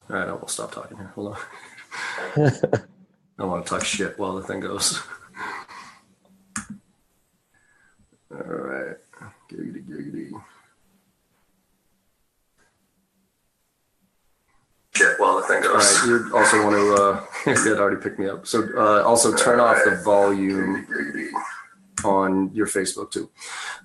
All right, I will stop talking here. Hold on. I don't want to talk shit while the thing goes. All right. Giggity, giggity. Shit while the thing goes. All right, you also want to, it already picked me up. So also turn off the volume on your Facebook too.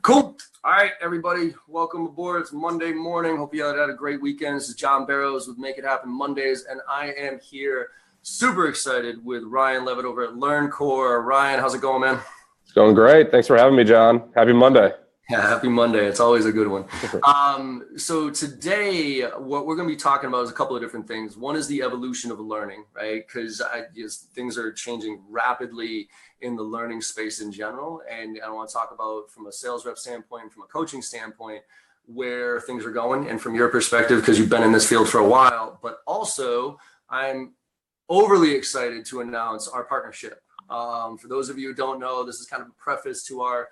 Cool. All right, everybody, welcome aboard. It's Monday morning. Hope you had a great weekend. This is John Barrows with Make It Happen Mondays, and I am here super excited with Ryan Leavitt over at LearnCore. Ryan, how's it going, man? It's going great. Thanks for having me, John. Happy Monday. Yeah, happy Monday. It's always a good one. So today, what we're going to be talking about is a couple of different things. One is the evolution of learning, right? Because things are changing rapidly in the learning space in general. And I want to talk about from a sales rep standpoint, from a coaching standpoint, where things are going. And from your perspective, because you've been in this field for a while, but also I'm overly excited to announce our partnership. For those of you who don't know, this is kind of a preface to our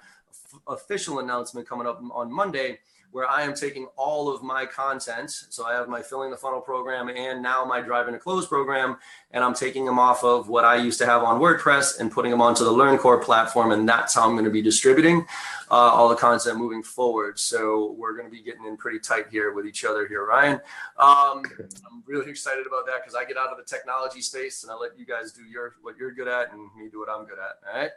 official announcement coming up on Monday, where I am taking all of my content. So I have my Filling the Funnel program and now my Driving to Close program, and I'm taking them off of what I used to have on WordPress and putting them onto the LearnCore platform, and that's how I'm going to be distributing all the content moving forward. So we're going to be getting in pretty tight here with each other here, Ryan. I'm really excited about that because I get out of the technology space and I let you guys do what you're good at and me do what I'm good at. All right.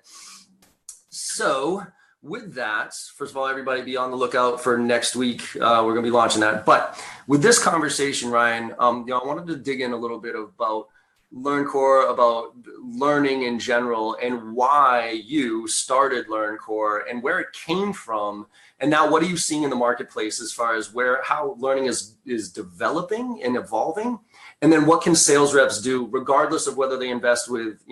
So with that, first of all, everybody be on the lookout for next week. We're going to be launching that. But with this conversation, Ryan, I wanted to dig in a little bit about LearnCore, about learning in general, and why you started LearnCore and where it came from. And now what are you seeing in the marketplace as far as how learning is developing and evolving? And then what can sales reps do, regardless of whether they invest with,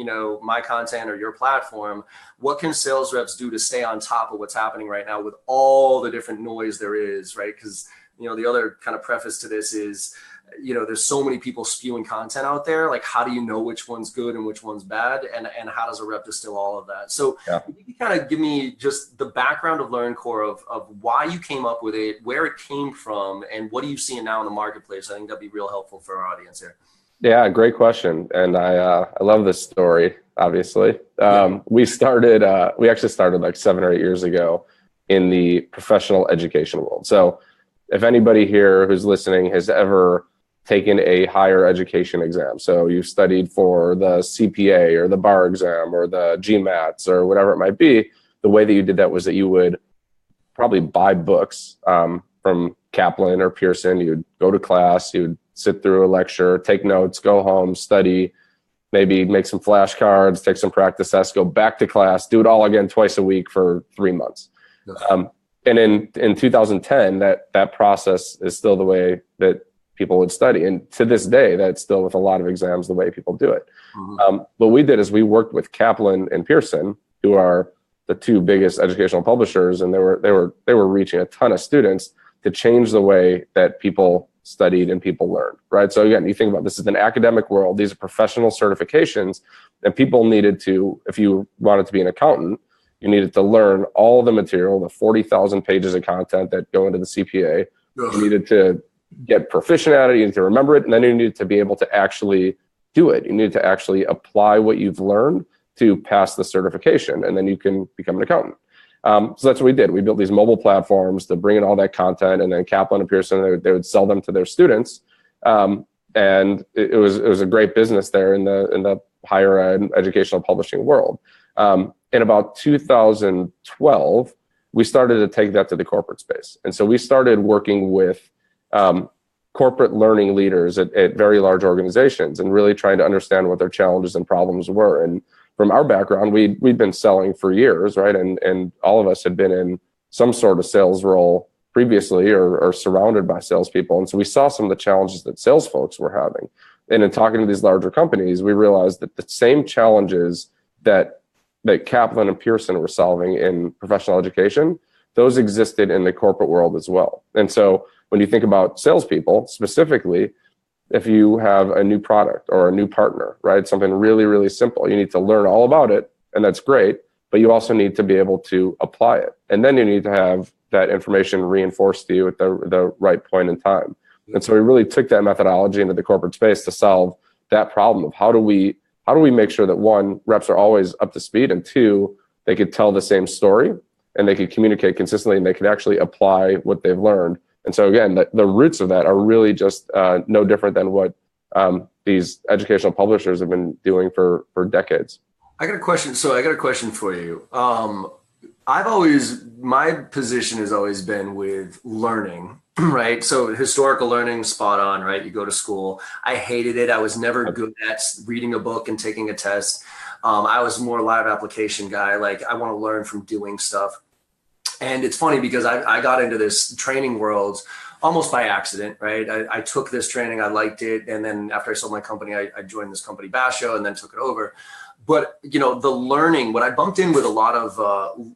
my content or your platform? What can sales reps do to stay on top of what's happening right now with all the different noise there is, right? Because, the other kind of preface to this is, there's so many people spewing content out there. Like, how do you know which one's good and which one's bad? And how does a rep distill all of that? So If you can kind of give me just the background of LearnCore of why you came up with it, where it came from, and what are you seeing now in the marketplace? I think that'd be real helpful for our audience here. Yeah, great question. And I love this story, obviously. We actually started like 7 or 8 years ago in the professional education world. So if anybody here who's listening has ever taken a higher education exam, so you've studied for the CPA or the bar exam or the GMATs or whatever it might be, the way that you did that was that you would probably buy books from Kaplan or Pearson. You'd go to class, you'd sit through a lecture, take notes, go home, study, maybe make some flashcards, take some practice tests, go back to class, do it all again twice a week for 3 months. Yes. And in 2010, that process is still the way that people would study. And to this day, that's still with a lot of exams, the way people do it. Mm-hmm. What we did is we worked with Kaplan and Pearson, who are the two biggest educational publishers, and they were reaching a ton of students to change the way that people studied and people learned, right? So again, you think about this is an academic world. These are professional certifications, and people needed to, if you wanted to be an accountant, you needed to learn all the material, the 40,000 pages of content that go into the CPA. Ugh. You needed to get proficient at it, you need to remember it, and then you needed to be able to actually do it. You need to actually apply what you've learned to pass the certification, and then you can become an accountant. So that's what we did. We built these mobile platforms to bring in all that content, and then Kaplan and Pearson, they would sell them to their students. And it was a great business there in the higher ed educational publishing world. In about 2012, we started to take that to the corporate space. And so we started working with corporate learning leaders at very large organizations and really trying to understand what their challenges and problems were. And from our background, we'd been selling for years, right? And all of us had been in some sort of sales role previously or surrounded by salespeople. And so we saw some of the challenges that sales folks were having. And in talking to these larger companies, we realized that the same challenges that Kaplan and Pearson were solving in professional education, those existed in the corporate world as well. And so when you think about salespeople specifically, if you have a new product or a new partner, right, something really, really simple, you need to learn all about it, and that's great, but you also need to be able to apply it. And then you need to have that information reinforced to you at the right point in time. And so we really took that methodology into the corporate space to solve that problem of how do we make sure that one, reps are always up to speed, and two, they could tell the same story and they could communicate consistently and they could actually apply what they've learned. And so again, the roots of that are really just no different than what these educational publishers have been doing for decades. I got a question. So I got a question for you. My position has always been with learning, right? So historical learning, spot on, right? You go to school. I hated it. I was never good at reading a book and taking a test. I was more live application guy. Like, I want to learn from doing stuff. And it's funny because I got into this training world almost by accident, right? I took this training, I liked it. And then after I sold my company, I joined this company, Basho, and then took it over. But, the learning, what I bumped in with a lot of,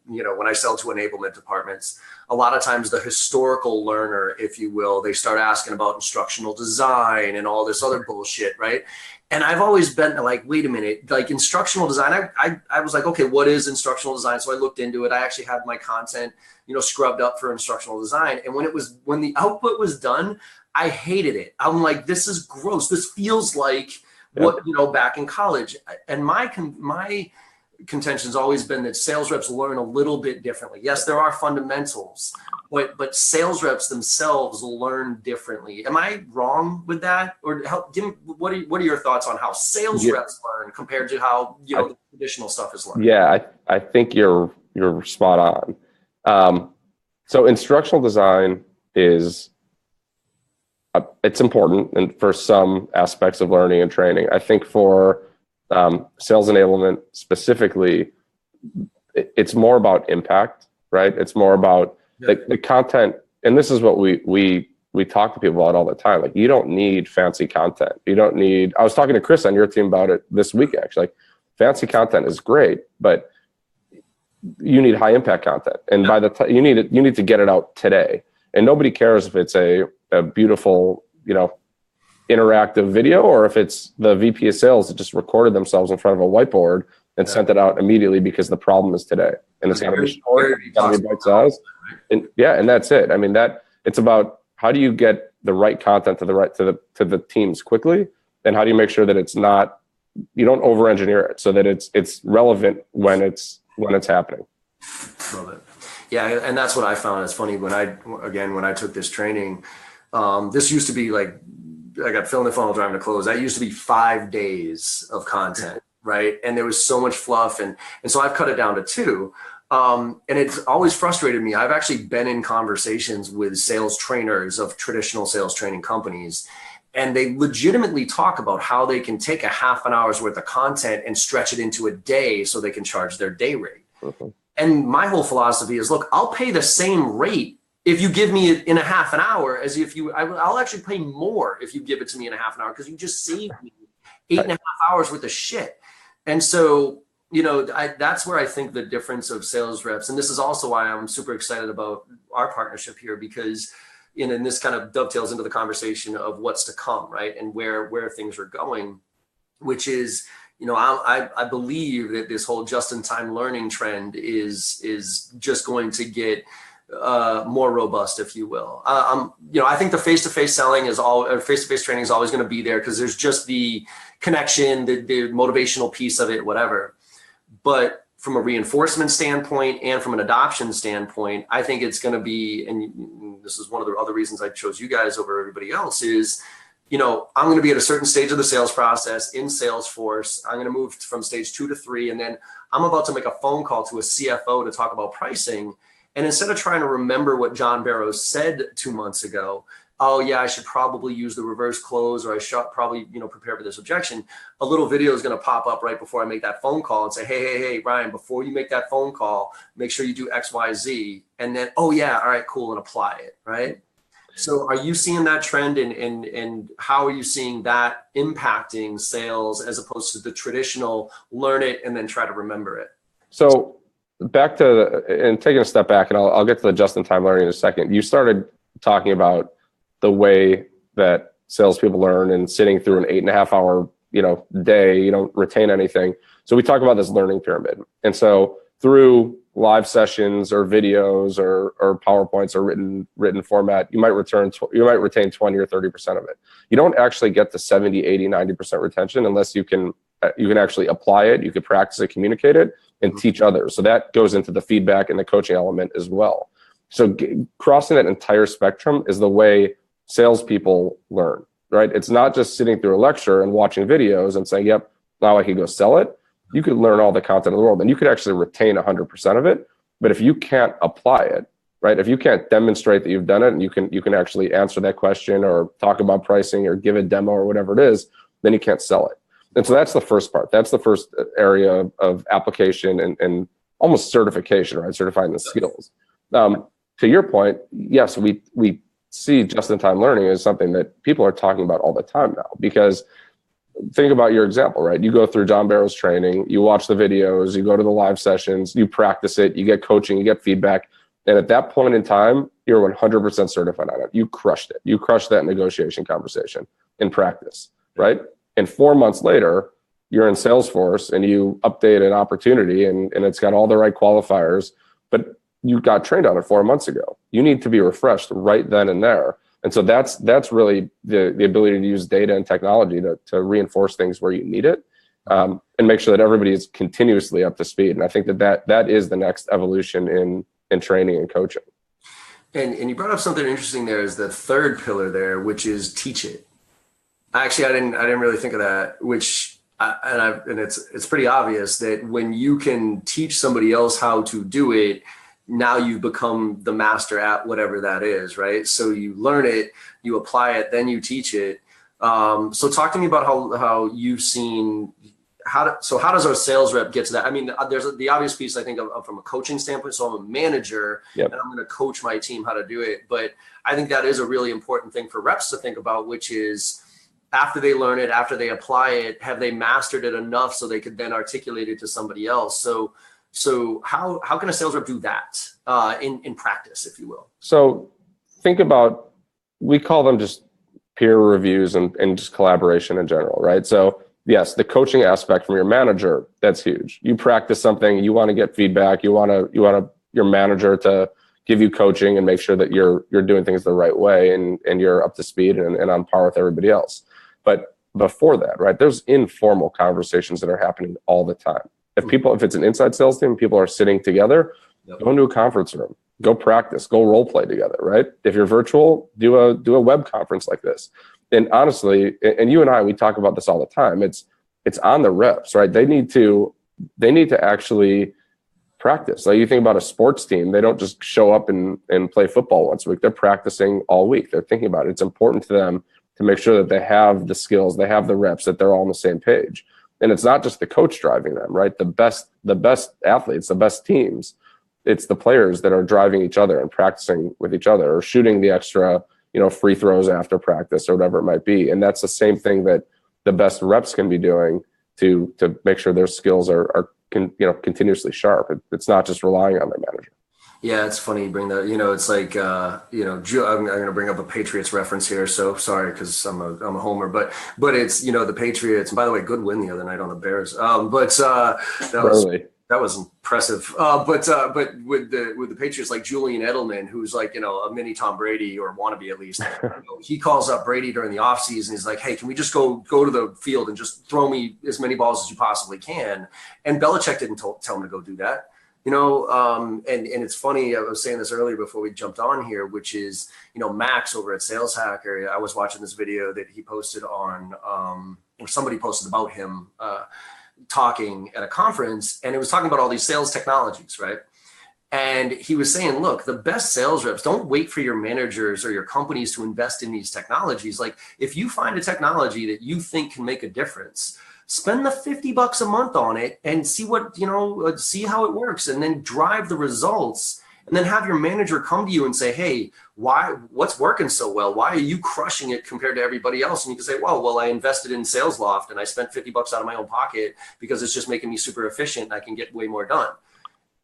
when I sell to enablement departments, a lot of times the historical learner, if you will, they start asking about instructional design and all this other bullshit, right? And I've always been like, wait a minute, like instructional design, I was like, okay, what is instructional design? So I looked into it. I actually had my content, scrubbed up for instructional design. And when the output was done, I hated it. I'm like, this is gross. This feels like what, back in college. And my contention has always been that sales reps learn a little bit differently. Yes, there are fundamentals, but sales reps themselves learn differently. Am I wrong with that? Or what are your thoughts on how sales reps learn compared to how the traditional stuff is learned? Yeah, I think you're spot on. So instructional design is it's important and for some aspects of learning and training. I think for sales enablement specifically, it's more about impact, right? It's more about the content. And this is what we talk to people about all the time. Like, you don't need fancy content. You don't need, I was talking to Chris on your team about it this week, actually. Like, fancy content is great, but you need high impact content. And by the time you need to get it out today. And nobody cares if it's a beautiful, interactive video, or if it's the VP of sales that just recorded themselves in front of a whiteboard and sent it out immediately because the problem is today. And it's got to be short, it's got to be bite sized. And that's it. I mean, it's about how do you get the right content to the teams quickly, and how do you make sure that it's not, you don't over engineer it so that it's relevant when it's happening. Love it. Yeah, and that's what I found. It's funny when I took this training, this used to be like, I got fill in the funnel, driving to close. That used to be 5 days of content, right? And there was so much fluff, and so I've cut it down to 2. And it's always frustrated me. I've actually been in conversations with sales trainers of traditional sales training companies, and they legitimately talk about how they can take a half an hour's worth of content and stretch it into a day so they can charge their day rate. Mm-hmm. And my whole philosophy is, look, I'll pay the same rate if you give me it in a half an hour as if I'll actually pay more if you give it to me in a half an hour, because you just saved me 8.5 hours worth of shit. And so, that's where I think the difference of sales reps, and this is also why I'm super excited about our partnership here, because and this kind of dovetails into the conversation of what's to come, right? And where things are going, which is, I believe that this whole just-in-time learning trend is just going to get more robust, if you will. I think the face-to-face selling face-to-face training is always going to be there, because there's just the connection, the motivational piece of it, whatever. But from a reinforcement standpoint and from an adoption standpoint, I think it's going to be, and this is one of the other reasons I chose you guys over everybody else, is I'm going to be at a certain stage of the sales process in Salesforce. I'm going to move from stage 2 to 3. And then I'm about to make a phone call to a CFO to talk about pricing. And instead of trying to remember what John Barrows said 2 months ago, oh yeah, I should probably use the reverse close, or I should probably, prepare for this objection, a little video is going to pop up right before I make that phone call and say, hey, Ryan, before you make that phone call, make sure you do X, Y, Z. And then, oh yeah, all right, cool, and apply it, right? So are you seeing that trend, and how are you seeing that impacting sales as opposed to the traditional learn it and then try to remember it? So back to, and taking a step back, and I'll get to the just-in-time learning in a second. You started talking about the way that salespeople learn, and sitting through an 8.5 hour, day, you don't retain anything. So we talk about this learning pyramid. And so through live sessions or videos or PowerPoints or written format, you might retain 20 or 30% of it. You don't actually get to 70, 80, 90% retention unless you can actually apply it, you can practice it, communicate it, and teach others. So that goes into the feedback and the coaching element as well. So crossing that entire spectrum is the way salespeople learn, right? It's not just sitting through a lecture and watching videos and saying, yep, now I can go sell it. You could learn all the content in the world and you could actually retain 100% of it. But if you can't apply it, right? If you can't demonstrate that you've done it and you can actually answer that question or talk about pricing or give a demo or whatever it is, then you can't sell it. And so that's the first part. That's the first area of application and almost certification, right? Certifying the skills. To your point, yes, we see just-in-time learning as something that people are talking about all the time now, because think about your example, right? You go through John Barrows training, you watch the videos, you go to the live sessions, you practice it, you get coaching, you get feedback. And at that point in time, you're 100% certified on it. You crushed it. You crushed that negotiation conversation in practice, right? And 4 months later, you're in Salesforce and you update an opportunity and it's got all the right qualifiers, but you got trained on it 4 months ago. You need to be refreshed right then and there. And so that's really the ability to use data and technology to reinforce things where you need it, and make sure that everybody is continuously up to speed. And I think that is the next evolution in training and coaching. And you brought up something interesting there, is the third pillar there, which is teach it. Actually, I didn't really think of that, and it's pretty obvious that when you can teach somebody else how to do it, now you become the master at whatever that is, right? So you learn it, you apply it, then you teach it. So talk to me about how you've seen how does our sales rep get to that? I mean, there's the obvious piece, I think, from a coaching standpoint. So I'm a manager, yep, and I'm going to coach my team how to do it. But I think that is a really important thing for reps to think about, which is after they learn it, after they apply it, have they mastered it enough so they could then articulate it to somebody else? So how can a sales rep do that in practice, if you will? So think about, we call them just peer reviews and just collaboration in general, right? So yes, the coaching aspect from your manager, that's huge. You practice something, you want to get feedback, you want your manager to give you coaching and make sure that you're doing things the right way and you're up to speed and on par with everybody else. But before that, right, there's informal conversations that are happening all the time. If it's an inside sales team, people are sitting together, yep, go into a conference room, go practice, go role play together, right? If you're virtual, do a web conference like this. And honestly, and you and I, we talk about this all the time. It's on the reps, right? They need to actually practice. Like you think about a sports team, they don't just show up and play football once a week. They're practicing all week. They're thinking about it. It's important to them to make sure that they have the skills, they have the reps, that they're all on the same page. And it's not just the coach driving them, right? The best athletes, the best teams, it's the players that are driving each other and practicing with each other or shooting the extra, free throws after practice or whatever it might be. And that's the same thing that the best reps can be doing to make sure their skills are continuously sharp. It's not just relying on their manager. Yeah, it's funny you bring that. It's like, I'm going to bring up a Patriots reference here. So sorry, because I'm a homer, but it's, the Patriots. And by the way, good win the other night on the Bears. That was impressive. But with the Patriots, like Julian Edelman, who's like, a mini Tom Brady, or wannabe at least, he calls up Brady during the offseason. He's like, hey, can we just go to the field and just throw me as many balls as you possibly can? And Belichick didn't tell him to go do that. And it's funny, I was saying this earlier before we jumped on here, which is, Max over at Sales Hacker, I was watching this video that he posted on, or somebody posted about him talking at a conference, and it was talking about all these sales technologies, right? And he was saying, look, the best sales reps, don't wait for your managers or your companies to invest in these technologies. Like if you find a technology that you think can make a difference, spend the $50 a month on it and see see how it works, and then drive the results, and then have your manager come to you and say, hey, what's working so well? Why are you crushing it compared to everybody else? And you can say, well, I invested in SalesLoft and I spent $50 out of my own pocket because it's just making me super efficient and I can get way more done.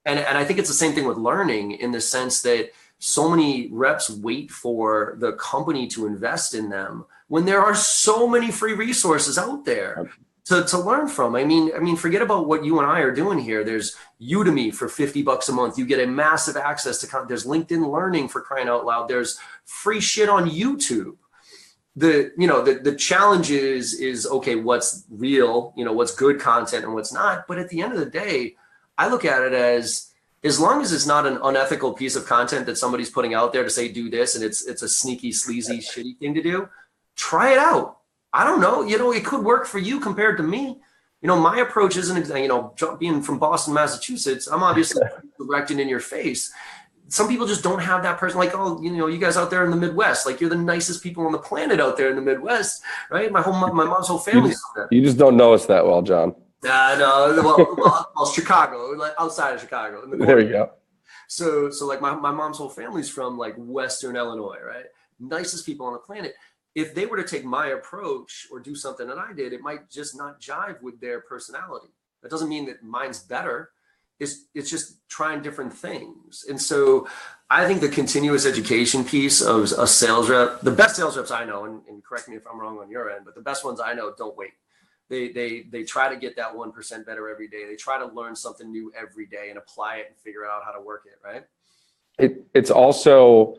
And I think it's the same thing with learning, in the sense that so many reps wait for the company to invest in them when there are so many free resources out there. to learn from. I mean, forget about what you and I are doing here. There's Udemy for $50 a month. You get a massive access to content. There's LinkedIn Learning, for crying out loud. There's free shit on YouTube. The challenge is okay, what's real, what's good content and what's not. But at the end of the day, I look at it as long as it's not an unethical piece of content that somebody's putting out there to say do this, and it's a sneaky, sleazy, shitty thing to do, try it out. I don't know, it could work for you compared to me. My approach isn't, being from Boston, Massachusetts, I'm obviously directing in your face. Some people just don't have that person, like, oh, you guys out there in the Midwest, like, you're the nicest people on the planet out there in the Midwest, right? My mom's whole family. You just don't know us that well, John. No, well, Chicago, like outside of Chicago. There you go. So like my mom's whole family's from like Western Illinois, right? Nicest people on the planet. If they were to take my approach or do something that I did, it might just not jive with their personality. That doesn't mean that mine's better. It's just trying different things. And so I think the continuous education piece of a sales rep, the best sales reps I know, and correct me if I'm wrong on your end, but the best ones I know don't wait. They try to get that 1% better every day. They try to learn something new every day and apply it and figure out how to work it, right? It's also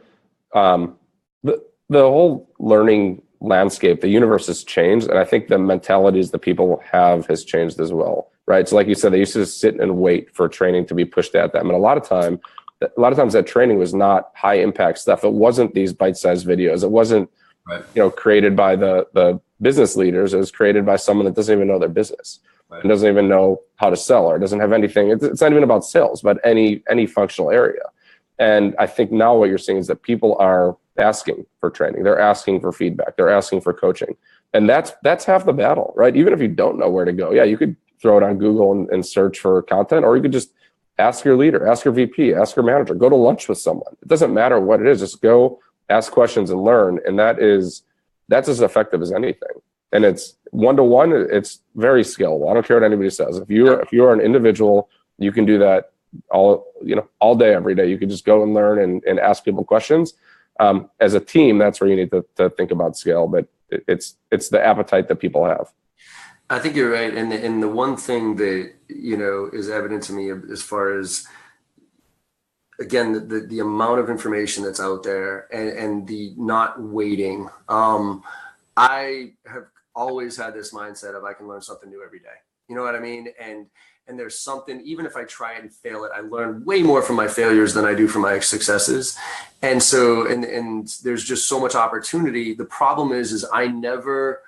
the whole learning landscape, the universe has changed. And I think the mentalities that people have has changed as well. Right. So like you said, they used to sit and wait for training to be pushed at them. And a lot of times that training was not high impact stuff. It wasn't these bite-sized videos. It wasn't, right, created by the business leaders. It was created by someone that doesn't even know their business, right, and doesn't even know how to sell, or doesn't have anything. It's not even about sales, but any functional area. And I think now what you're seeing is that people are asking for training. They're asking for feedback. They're asking for coaching. And that's half the battle, right? Even if you don't know where to go, yeah, you could throw it on Google and search for content, or you could just ask your leader, ask your VP, ask your manager, go to lunch with someone. It doesn't matter what it is, just go ask questions and learn. And that's as effective as anything. And it's one-to-one, it's very scalable. I don't care what anybody says. If you are an individual, you can do that all day, every day. You can just go and learn and ask people questions. As a team, that's where you need to think about scale, but it's the appetite that people have. I think you're right. And the one thing that, is evident to me as far as, again, the amount of information that's out there and the not waiting. I have always had this mindset of I can learn something new every day. You know what I mean? And there's something, even if I try and fail it, I learn way more from my failures than I do from my successes. And so, and there's just so much opportunity. The problem is I never,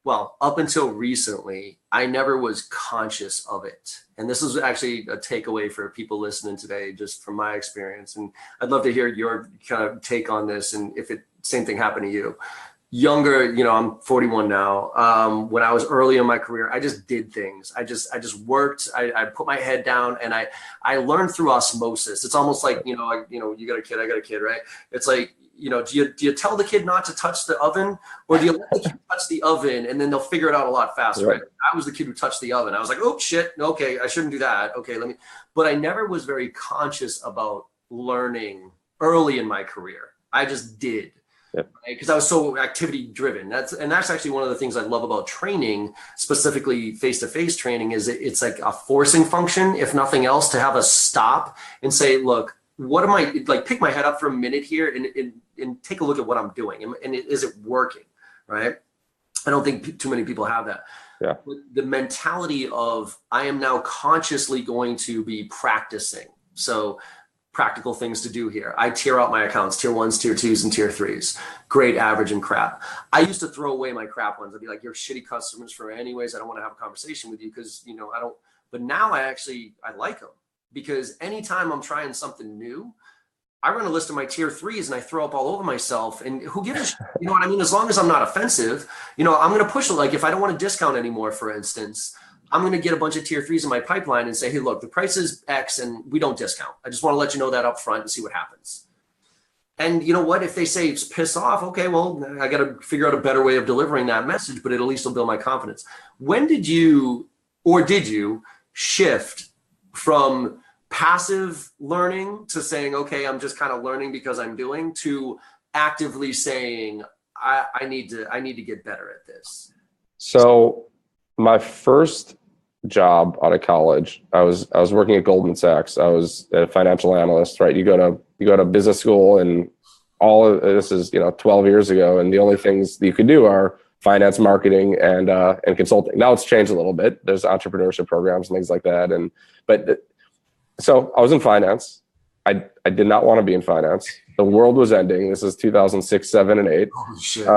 well, up until recently, I never was conscious of it. And this is actually a takeaway for people listening today, just from my experience. And I'd love to hear your kind of take on this, and if same thing happened to you. Younger, I'm 41 now. When I was early in my career, I just did things. I just worked. I put my head down, and I learned through osmosis. It's almost like, you got a kid, I got a kid, right? It's like, do you tell the kid not to touch the oven, or do you let the kid touch the oven and then they'll figure it out a lot faster? Right? I was the kid who touched the oven. I was like, oh shit, okay, I shouldn't do that. Okay, but I never was very conscious about learning early in my career. I just did. Because I was so activity driven. That's actually one of the things I love about training, specifically face-to-face training, is it's like a forcing function, if nothing else, to have us stop and say, look, what am I, like, pick my head up for a minute here and take a look at what I'm doing. And is it working, right? I don't think too many people have that. Yeah. But the mentality of, I am now consciously going to be practicing. So practical things to do here. I tier out my accounts, tier 1s, tier 2s, and tier 3s. Great, average, and crap. I used to throw away my crap ones. I'd be like, you're shitty customers for anyways. I don't want to have a conversation with you because, I don't. But now I like them, because anytime I'm trying something new, I run a list of my tier 3s and I throw up all over myself. And who gives a shit? You know what I mean? As long as I'm not offensive, I'm going to push it. Like, if I don't want to discount anymore, for instance, I'm going to get a bunch of tier 3s in my pipeline and say, hey, look, the price is X and we don't discount. I just want to let you know that up front and see what happens. And you know what? If they say piss off, okay, well, I got to figure out a better way of delivering that message, but at least it'll build my confidence. When did you shift from passive learning to saying, okay, I'm just kind of learning because I'm doing, to actively saying, I need to get better at this? So my first job out of college, I was working at Goldman Sachs. I was a financial analyst, right? You go to business school, and all of this is 12 years ago, and the only things that you could do are finance, marketing, and consulting. Now it's changed a little bit. There's entrepreneurship programs and things like that. So I was in finance. I did not want to be in finance. The world was ending. This is 2006, 7, and 8. Oh, shit.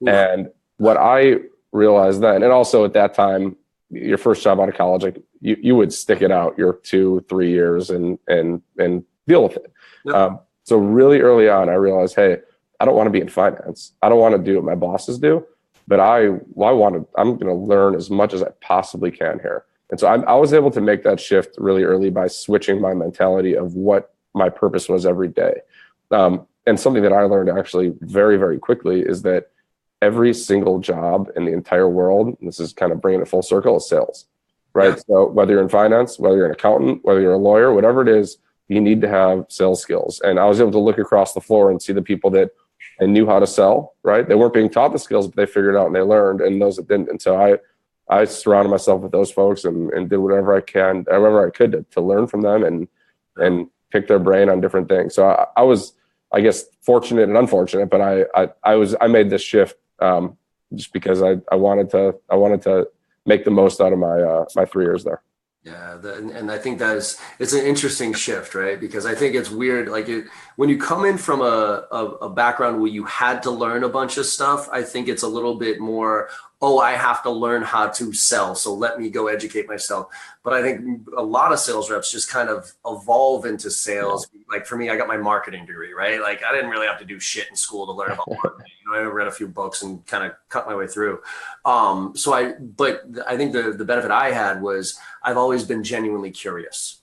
And what I realized then, and also at that time, your first job out of college, like you would stick it out your 2-3 years and deal with it. Yep. So really early on, I realized, hey, I don't want to be in finance. I don't want to do what my bosses do, but I'm going to learn as much as I possibly can here. And so I was able to make that shift really early by switching my mentality of what my purpose was every day. And something that I learned actually very, very quickly is that every single job in the entire world, and this is kind of bringing it full circle, is sales, right? Yeah. So whether you're in finance, whether you're an accountant, whether you're a lawyer, whatever it is, you need to have sales skills. And I was able to look across the floor and see the people that knew how to sell, right? They weren't being taught the skills, but they figured it out and they learned, and those that didn't. And so I surrounded myself with those folks and did whatever I could to learn from them and pick their brain on different things. So I was, I guess, fortunate and unfortunate, but I made this shift just because I wanted to make the most out of my 3 years there. Yeah, and I think it's an interesting shift, right? Because I think it's weird, like when you come in from a background where you had to learn a bunch of stuff, I think it's a little bit more, oh, I have to learn how to sell, so let me go educate myself. But I think a lot of sales reps just kind of evolve into sales. Yeah. Like for me, I got my marketing degree, right? Like I didn't really have to do shit in school to learn about marketing. I read a few books and kind of cut my way through. But I think the benefit I had was I've always been genuinely curious.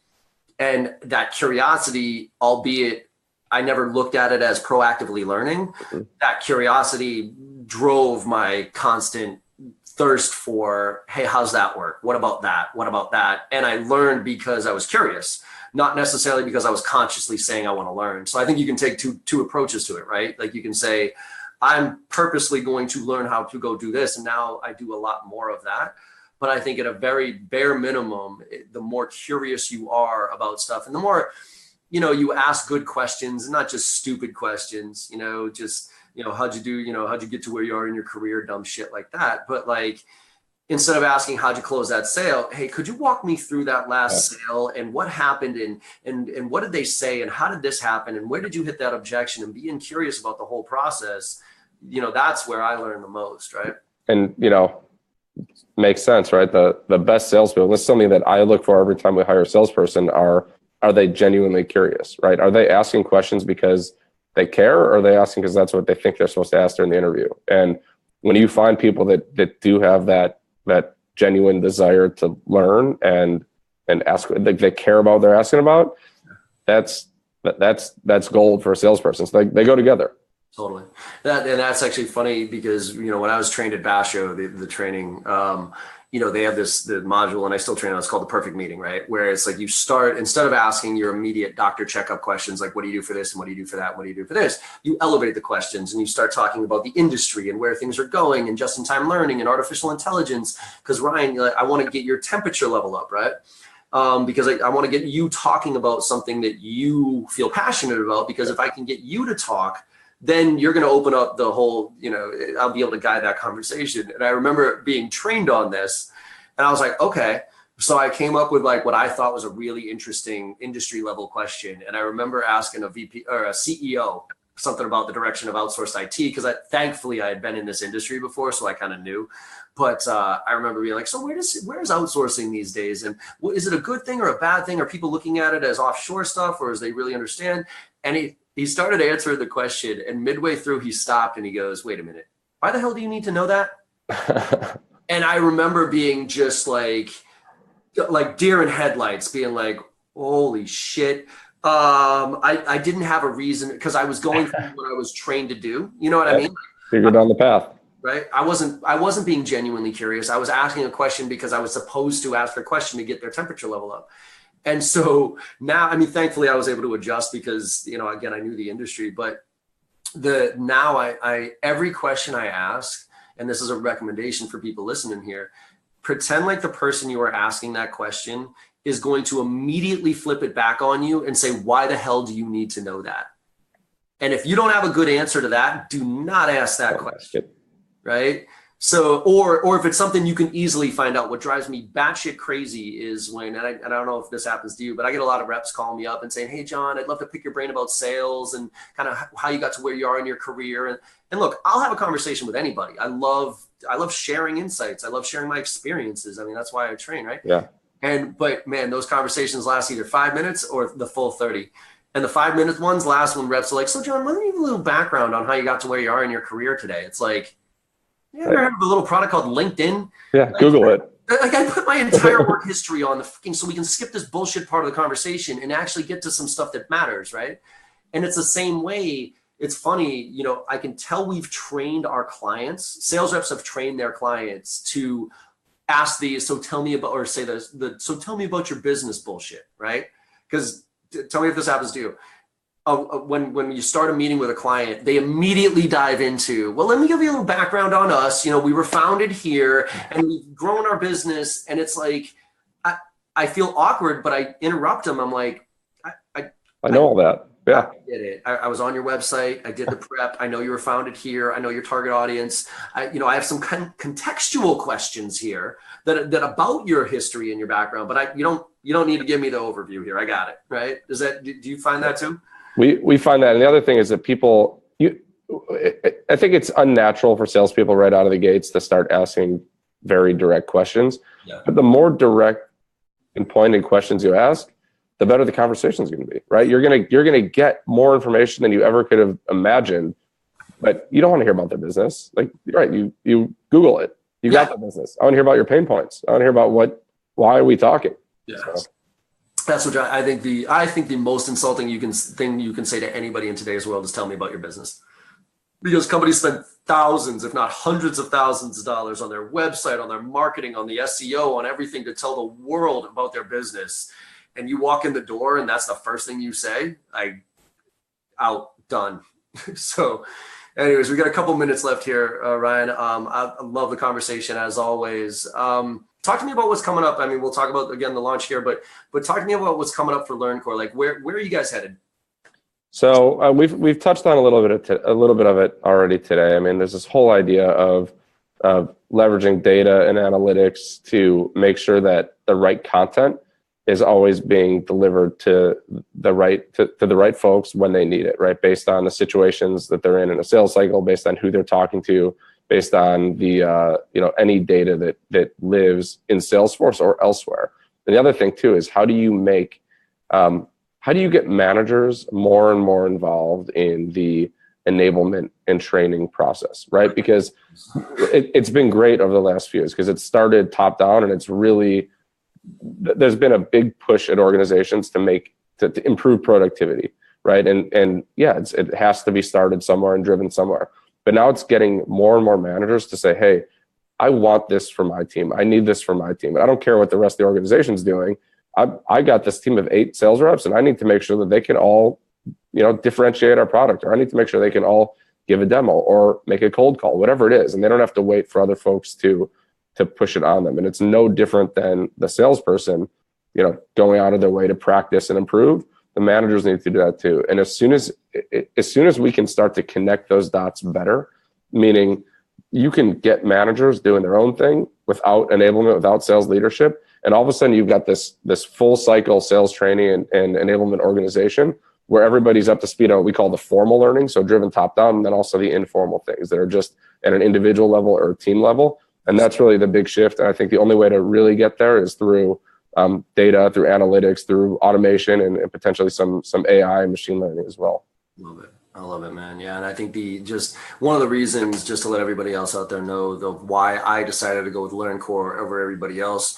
And that curiosity, albeit I never looked at it as proactively learning, mm-hmm. that curiosity drove my constant thirst for, hey, how's that work? What about that? What about that? And I learned because I was curious, not necessarily because I was consciously saying I want to learn. So I think you can take two approaches to it, right? Like you can say, I'm purposely going to learn how to go do this. And now I do a lot more of that. But I think at a very bare minimum, the more curious you are about stuff and the more, you ask good questions and not just stupid questions, how'd you do, how'd you get to where you are in your career, dumb shit like that. But like, instead of asking, how'd you close that sale? Hey, could you walk me through that last sale and what happened and what did they say and how did this happen and where did you hit that objection, and being curious about the whole process, that's where I learn the most, right? And, makes sense, right? The best salespeople, this is something that I look for every time we hire a salesperson, are they genuinely curious, right? Are they asking questions because they care, or are they asking because that's what they think they're supposed to ask during the interview? And when you find people that do have that genuine desire to learn and ask, they care about what they're asking about, that's gold for a salesperson. So they go together. Totally. That's actually funny because, when I was trained at Basho, the training, they have the module, and I still train on, it's called the perfect meeting, right? Where it's like you start, instead of asking your immediate doctor checkup questions, like what do you do for this and what do you do for that, what do you do for this, you elevate the questions and you start talking about the industry and where things are going and just-in-time learning and artificial intelligence. Because Ryan, I want to get your temperature level up, right? Because I want to get you talking about something that you feel passionate about, because if I can get you to talk, then you're going to open up the whole, I'll be able to guide that conversation. And I remember being trained on this, and I was like, okay. So I came up with like what I thought was a really interesting industry level question. And I remember asking a VP or a CEO something about the direction of outsourced IT, because thankfully I had been in this industry before, so I kind of knew. But I remember being like, so where's outsourcing these days? And is it a good thing or a bad thing? Are people looking at it as offshore stuff, or as they really understand? And he started answering the question, and midway through he stopped and he goes, wait a minute, why the hell do you need to know that? And I remember being just like deer in headlights, being like, holy shit. I didn't have a reason, because I was going through what I was trained to do. You know what I mean? Figured on the path. Right. I wasn't being genuinely curious. I was asking a question because I was supposed to ask a question to get their temperature level up. And so now, thankfully I was able to adjust because, again, I knew the industry, but now I every question I ask, and this is a recommendation for people listening here, pretend like the person you are asking that question is going to immediately flip it back on you and say, why the hell do you need to know that? And if you don't have a good answer to that, do not ask that question, right? So, or if it's something you can easily find out. What drives me batshit crazy is when, and I don't know if this happens to you, but I get a lot of reps calling me up and saying, hey, John, I'd love to pick your brain about sales and kind of how you got to where you are in your career. And look, I'll have a conversation with anybody. I love sharing insights. I love sharing my experiences. I mean, that's why I train, right? Yeah. But man, those conversations last either 5 minutes or the full 30. And the 5-minute ones last when reps are like, so John, let me give you a little background on how you got to where you are in your career today. It's like, you ever heard of a little product called LinkedIn? Yeah, Google it. Like I put my entire work history on the fucking, so we can skip this bullshit part of the conversation and actually get to some stuff that matters, right? And it's the same way. It's funny, you know, I can tell we've trained our clients. Sales reps have trained their clients to ask these, so tell me about, or say this, so tell me about your business bullshit, right? Because tell me if this happens to you. When you start a meeting with a client, they immediately dive into, well, let me give you a little background on us. You know, we were founded here and we've grown our business. And it's like, I feel awkward, but I interrupt them. I'm like, I know all that. Yeah. I get it. I was on your website. I did the prep. I know you were founded here. I know your target audience. I have some contextual questions here that about your history and your background, but you don't need to give me the overview here. I got it. Right. Do you find that too? We find that. And the other thing is that I think it's unnatural for salespeople right out of the gates to start asking very direct questions. Yeah. But the more direct and pointed questions you ask, the better the conversation is going to be, right? You're going to get more information than you ever could have imagined, but you don't want to hear about their business. Like, right, you Google it. You got the business. I want to hear about your pain points. I want to hear about why are we talking? Yeah. So. That's what I think. The most insulting thing you can say to anybody in today's world is tell me about your business, because companies spend thousands, if not hundreds of thousands of dollars on their website, on their marketing, on the SEO, on everything to tell the world about their business. And you walk in the door and that's the first thing you say, done. So anyways, we got a couple minutes left here, Ryan. I love the conversation as always. Talk to me about what's coming up. I mean, we'll talk about, again, the launch here, but talk to me about what's coming up for LearnCore. Like where are you guys headed? So we've touched on a little bit of it already today. I mean, there's this whole idea of leveraging data and analytics to make sure that the right content is always being delivered to the right folks when they need it, right? Based on the situations that they're in a sales cycle, based on who they're talking to, based on the any data that lives in Salesforce or elsewhere. And the other thing too is how do you get managers more and more involved in the enablement and training process, right? Because it's been great over the last few years because it started top down, and it's really, there's been a big push at organizations to improve productivity, right? And yeah, it has to be started somewhere and driven somewhere. But now it's getting more and more managers to say, hey, I want this for my team. I need this for my team. I don't care what the rest of the organization's doing. I got this team of 8 sales reps, and I need to make sure that they can all, differentiate our product, or I need to make sure they can all give a demo or make a cold call, whatever it is. And they don't have to wait for other folks to push it on them. And it's no different than the salesperson, going out of their way to practice and improve. The managers need to do that too. And as soon as we can start to connect those dots better, meaning you can get managers doing their own thing without enablement, without sales leadership, and all of a sudden you've got this full cycle sales training and enablement organization where everybody's up to speed on what we call the formal learning, so driven top down, and then also the informal things that are just at an individual level or a team level. And that's really the big shift. And I think the only way to really get there is through data, through analytics, through automation, and potentially some AI and machine learning as well. Love it. I love it, man. Yeah, and I think one of the reasons, just to let everybody else out there know why I decided to go with LearnCore over everybody else,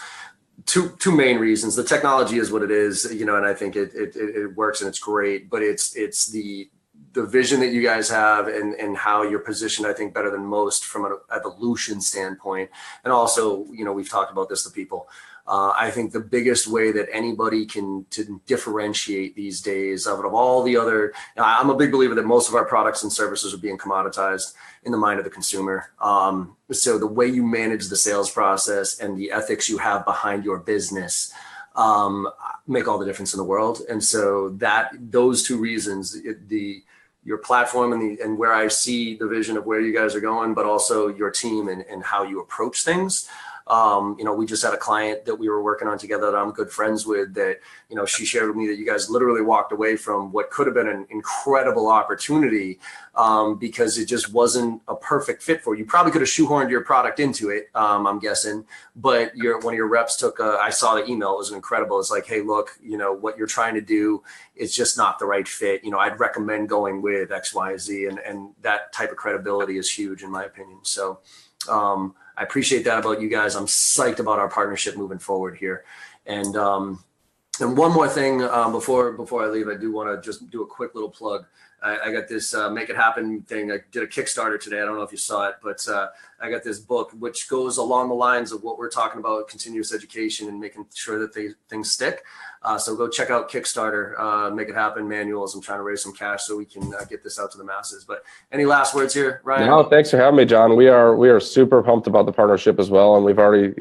two main reasons. The technology is what it is, and I think it works and it's great, but it's the vision that you guys have and how you're positioned, I think, better than most from an evolution standpoint. And also, we've talked about this to people. I think the biggest way that anybody can to differentiate these days of all the other, I'm a big believer that most of our products and services are being commoditized in the mind of the consumer. So the way you manage the sales process and the ethics you have behind your business make all the difference in the world. And so those two reasons, your platform and where I see the vision of where you guys are going, but also your team and how you approach things. We just had a client that we were working on together that I'm good friends with that, she shared with me that you guys literally walked away from what could have been an incredible opportunity because it just wasn't a perfect fit for you. You probably could have shoehorned your product into it, I'm guessing, but one of your reps I saw the email, it was incredible. It's like, hey, look, what you're trying to do is just not the right fit. I'd recommend going with X, Y, Z, and that type of credibility is huge in my opinion. So, I appreciate that about you guys. I'm psyched about our partnership moving forward here. And one more thing before I leave, I do want to just do a quick little plug. I got this Make It Happen thing. I did a Kickstarter today. I don't know if you saw it, but I got this book, which goes along the lines of what we're talking about, continuous education and making sure that things stick. So go check out Kickstarter, Make It Happen manuals. I'm trying to raise some cash so we can get this out to the masses. But any last words here, Ryan? No, thanks for having me, John. We are super pumped about the partnership as well. And we've already,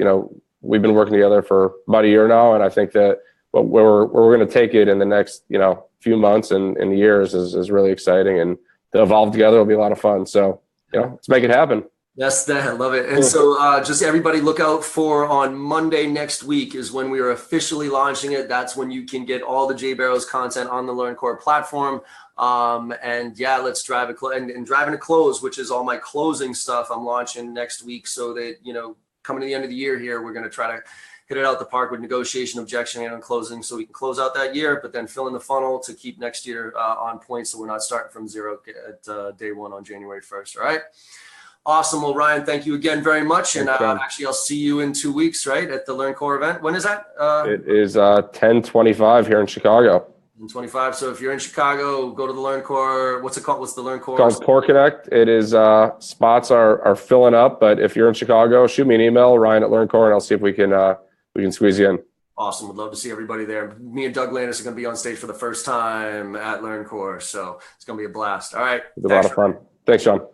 we've been working together for about a year now. And I think that where we're going to take it in the next, few months and years is really exciting, and to evolve together will be a lot of fun. So, let's make it happen. Yes, I love it. And so just everybody look out for on Monday next week is when we are officially launching it. That's when you can get all the J Barrows content on the LearnCore platform. And yeah, let's drive it and driving to close, which is all my closing stuff I'm launching next week. So that, coming to the end of the year here, we're going to try to hit it out the park with negotiation, objection, and closing, so we can close out that year, but then fill in the funnel to keep next year on point, so we're not starting from zero at day one on January 1st. All right. Awesome. Well, Ryan, thank you again very much. And actually, I'll see you in 2 weeks, right, at the LearnCore event. When is that? It is 10/25 here in Chicago. 10/25. So if you're in Chicago, go to the LearnCore. What's it called? What's the LearnCore? It's called Core Connect. It is spots are filling up, but if you're in Chicago, shoot me an email, Ryan at LearnCore, and I'll see if we can squeeze you in. Awesome. Would love to see everybody there. Me and Doug Landis are going to be on stage for the first time at LearnCore, so it's going to be a blast. All right. It's a lot of fun. Thanks, John.